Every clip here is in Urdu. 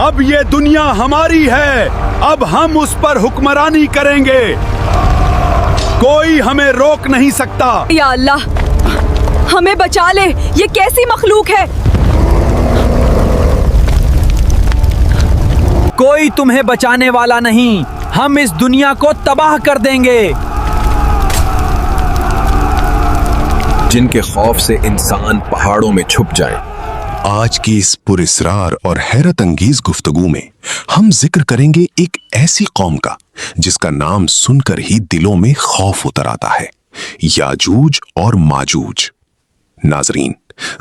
اب یہ دنیا ہماری ہے، اب ہم اس پر حکمرانی کریں گے، کوئی ہمیں روک نہیں سکتا۔ یا اللہ ہمیں بچا لے، یہ کیسی مخلوق ہے؟ کوئی تمہیں بچانے والا نہیں، ہم اس دنیا کو تباہ کر دیں گے۔ جن کے خوف سے انسان پہاڑوں میں چھپ جائے۔ آج کی اس پراسرار اور حیرت انگیز گفتگو میں ہم ذکر کریں گے ایک ایسی قوم کا جس کا نام سن کر ہی دلوں میں خوف اتر آتا ہے، یاجوج اور ماجوج۔ ناظرین،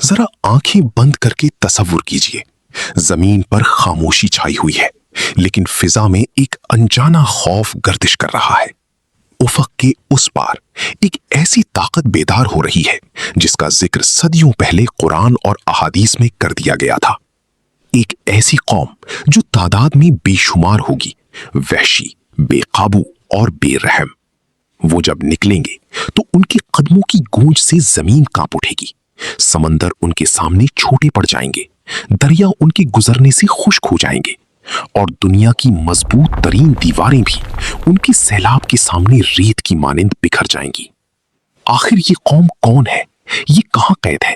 ذرا آنکھیں بند کر کے تصور کیجئے، زمین پر خاموشی چھائی ہوئی ہے، لیکن فضا میں ایک انجانا خوف گردش کر رہا ہے۔ افق کے اس پار ایک ایسی طاقت بیدار ہو رہی ہے جس کا ذکر صدیوں پہلے قرآن اور احادیث میں کر دیا گیا تھا۔ ایک ایسی قوم جو تعداد میں بے شمار ہوگی، وحشی، بے قابو اور بے رحم۔ وہ جب نکلیں گے تو ان کے قدموں کی گونج سے زمین کانپ اٹھے گی، سمندر ان کے سامنے چھوٹے پڑ جائیں گے، دریا ان کے گزرنے سے خشک ہو جائیں گے، اور دنیا کی مضبوط ترین دیواریں بھی ان کی سیلاب کے سامنے ریت کی مانند بکھر جائیں گی۔ آخر یہ قوم کون ہے؟ یہ کہاں قید ہے؟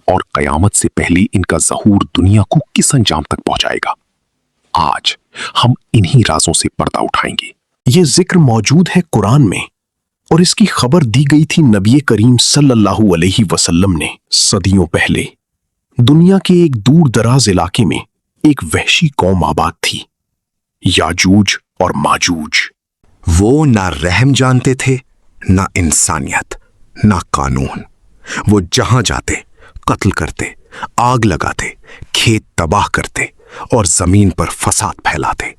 اور قیامت سے پہلے ان کا ظہور دنیا کو کس انجام تک پہنچائے گا؟ آج ہم انہی رازوں سے پردہ اٹھائیں گے۔ یہ ذکر موجود ہے قرآن میں، اور اس کی خبر دی گئی تھی نبی کریم صلی اللہ علیہ وسلم نے صدیوں پہلے۔ دنیا کے ایک دور دراز علاقے میں ایک وحشی قوم آباد تھی، یاجوج اور ماجوج۔ وہ نہ رحم جانتے تھے، نہ انسانیت، نہ قانون۔ وہ جہاں جاتے قتل کرتے، آگ لگاتے، کھیت تباہ کرتے اور زمین پر فساد پھیلاتے۔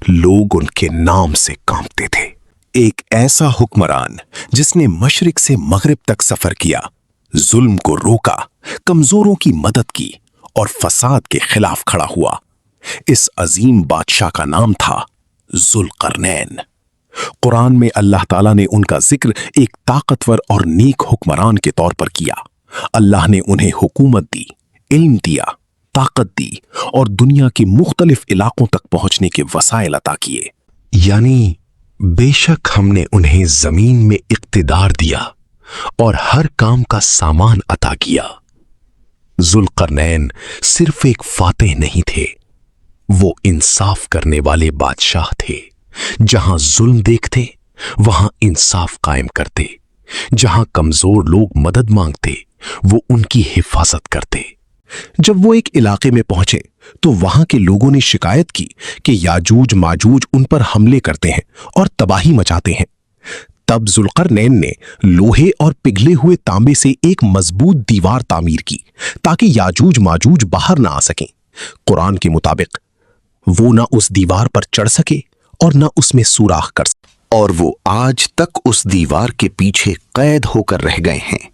لوگ ان کے نام سے کانپتے تھے۔ ایک ایسا حکمران جس نے مشرق سے مغرب تک سفر کیا، ظلم کو روکا، کمزوروں کی مدد کی اور فساد کے خلاف کھڑا ہوا۔ اس عظیم بادشاہ کا نام تھا ذوالقرنین۔ قرآن میں اللہ تعالیٰ نے ان کا ذکر ایک طاقتور اور نیک حکمران کے طور پر کیا۔ اللہ نے انہیں حکومت دی، علم دیا، طاقت دی اور دنیا کے مختلف علاقوں تک پہنچنے کے وسائل عطا کیے۔ یعنی بے شک ہم نے انہیں زمین میں اقتدار دیا اور ہر کام کا سامان عطا کیا۔ ذوالقرنین صرف ایک فاتح نہیں تھے، وہ انصاف کرنے والے بادشاہ تھے۔ جہاں ظلم دیکھتے وہاں انصاف قائم کرتے، جہاں کمزور لوگ مدد مانگتے وہ ان کی حفاظت کرتے۔ جب وہ ایک علاقے میں پہنچے تو وہاں کے لوگوں نے شکایت کی کہ یاجوج ماجوج ان پر حملے کرتے ہیں اور تباہی مچاتے ہیں۔ تب ذوالقرنین نے لوہے اور پگھلے ہوئے تانبے سے ایک مضبوط دیوار تعمیر کی تاکہ یاجوج ماجوج باہر نہ آ سکیں۔ قرآن کے مطابق وہ نہ اس دیوار پر چڑھ سکے اور نہ اس میں سوراخ کر سکے، اور وہ آج تک اس دیوار کے پیچھے قید ہو کر رہ گئے ہیں۔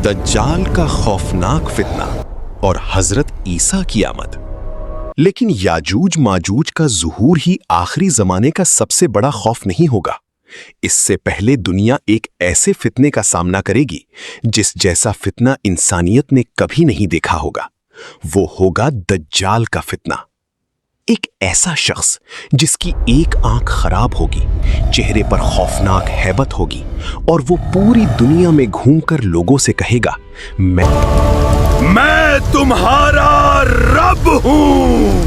دجال کا خوفناک فتنہ اور حضرت عیسیٰ کی آمد۔ لیکن یاجوج ماجوج کا ظہور ہی آخری زمانے کا سب سے بڑا خوف نہیں ہوگا۔ اس سے پہلے دنیا ایک ایسے فتنے کا سامنا کرے گی جس جیسا فتنہ انسانیت نے کبھی نہیں دیکھا ہوگا۔ وہ ہوگا دجال کا فتنہ۔ ایک ایسا شخص جس کی ایک آنکھ خراب ہوگی، چہرے پر خوفناک ہیبت ہوگی اور وہ پوری دنیا میں گھوم کر لوگوں سے کہے گا، میں تمہارا رب ہوں۔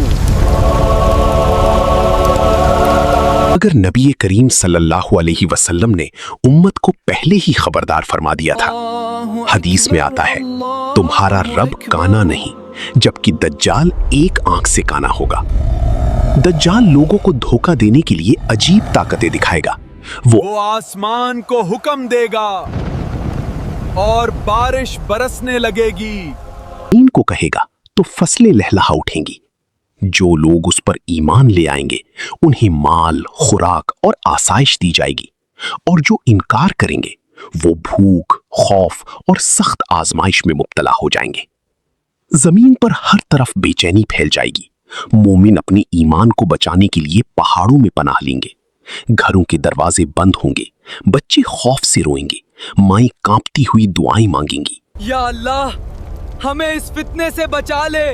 اگر نبی کریم صلی اللہ علیہ وسلم نے امت کو پہلے ہی خبردار فرما دیا تھا۔ حدیث میں آتا ہے، تمہارا رب کانا نہیں جبکہ دجال ایک آنکھ سے کانا ہوگا۔ دجال لوگوں کو دھوکہ دینے کے لیے عجیب طاقتیں دکھائے گا۔ وہ آسمان کو حکم دے گا اور بارش برسنے لگے گی۔ ان کو کہے گا تو فصلیں لہلہا اٹھیں گی۔ جو لوگ اس پر ایمان لے آئیں گے انہیں مال، خوراک اور آسائش دی جائے گی، اور جو انکار کریں گے وہ بھوک، خوف اور سخت آزمائش میں مبتلا ہو جائیں گے۔ زمین پر ہر طرف بے چینی پھیل جائے گی۔ مومن اپنے ایمان کو بچانے کے لیے پہاڑوں میں پناہ لیں گے، گھروں کے دروازے بند ہوں گے، بچے خوف سے روئیں گے، مائیں کانپتی ہوئی دعائیں مانگیں گی، یا اللہ ہمیں اس فتنے سے بچا لے۔